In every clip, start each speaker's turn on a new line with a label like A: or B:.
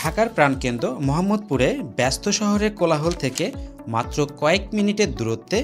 A: ঢাকার প্রাণকেন্দ্র মোহাম্মদপুরে ব্যস্ত শহরের কোলাহল থেকে মাত্র কয়েক মিনিটের দূরত্বে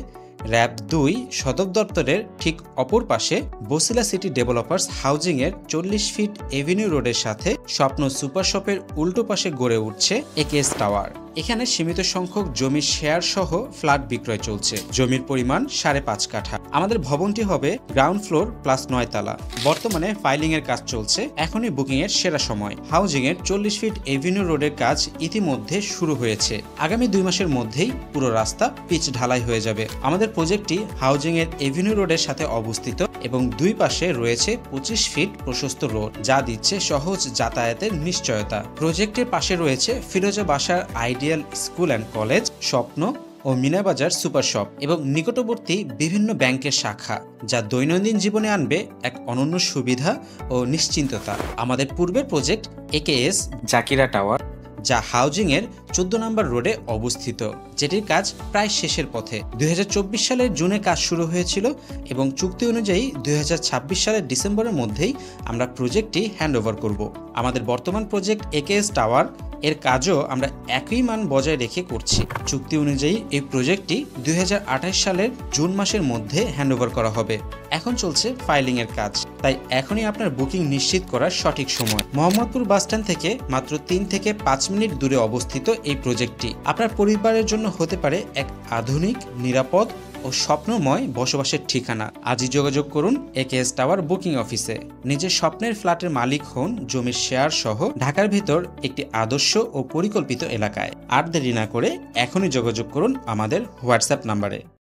A: র্যাব ২ সদর দপ্তরের ঠিক অপর পাশে বসিলা সিটি ডেভেলপার্স হাউজিংয়ের ৪০ ফিট এভিনিউ রোডের সাথে স্বপ্ন সুপার শপের উল্টো পাশে গড়ে উঠছে একেএস টাওয়ার। এখানে সীমিত সংখ্যক জমির শেয়ার সহ ফ্ল্যাট বিক্রয় চলছে। জমির পরিমাণ ৫.৫ কাঠা। আমাদের ভবনটি হবে গ্রাউন্ড ফ্লোর প্লাস ৯ তলা। বর্তমানে ফাইলিং এর কাজ চলছে। এখনই বুকিং এর সেরা সময়। হাউজিং এর ৪০ ফিট এভিনিউ রোডের কাজ ইতিমধ্যে শুরু হয়েছে। আগামী ২ মাসের মধ্যেই পুরো রাস্তা পিচ ঢালাই হয়ে যাবে। আমাদের প্রজেক্টটি হাউজিং এর এভিনিউ রোডের সাথে অবস্থিত এবং দুই পাশে রয়েছে ২৫ ফিট প্রশস্ত রোড, যা দিচ্ছে সহজ যাতায়াতের নিশ্চয়তা। প্রজেক্টের পাশে রয়েছে ফিরোজা বাসার আইডিয়াল স্কুল অ্যান্ড কলেজ, স্বপ্ন ও মিনাবাজার সুপার শপ এবং নিকটবর্তী বিভিন্ন ব্যাংকের শাখা, যা দৈনন্দিন জীবনে আনবে এক অনন্য সুবিধা ও নিশ্চিন্ততা। আমাদের পূর্বের প্রজেক্ট একেএস জাকিরা টাওয়ার, যা হাউজিং এর ১৪ নম্বর রোডে অবস্থিত, যেটির কাজ প্রায় শেষের পথে। ২০২৪ সালের জুনে কাজ শুরু হয়েছিল এবং চুক্তি অনুযায়ী ২০২৬ সালের ডিসেম্বরের মধ্যেই আমরা প্রজেক্টটি হ্যান্ডওভার করব। আমাদের বর্তমান প্রজেক্ট একেএস টাওয়ার এর কাজও আমরা একই মান বজায় রেখে করছি। চুক্তি অনুযায়ী এই প্রজেক্টটি ২০২৮ সালের জুন মাসের মধ্যে হ্যান্ডওভার করা হবে। এখন চলছে ফাইলিং এর কাজ, তাই এখনই আপনার বুকিং নিশ্চিত করার সঠিক সময়। মোহাম্মদপুর বাসস্ট্যান্ড থেকে মাত্র ৩ থেকে ৫ মিনিট দূরে অবস্থিত এই প্রজেক্টটি আপনার পরিবারের জন্য হতে পারে এক আধুনিক, নিরাপদ ও স্বপ্নময় বসবাসের ঠিকানা। আজই যোগাযোগ করুন একেএস টাওয়ার বুকিং অফিসে। নিজের স্বপ্নের ফ্ল্যাটের মালিক হন জমির শেয়ার সহ ঢাকার ভেতর একটি আদর্শ ও পরিকল্পিত এলাকায়। আর দেরি না করে এখনই যোগাযোগ করুন আমাদের হোয়াটসঅ্যাপ নাম্বারে।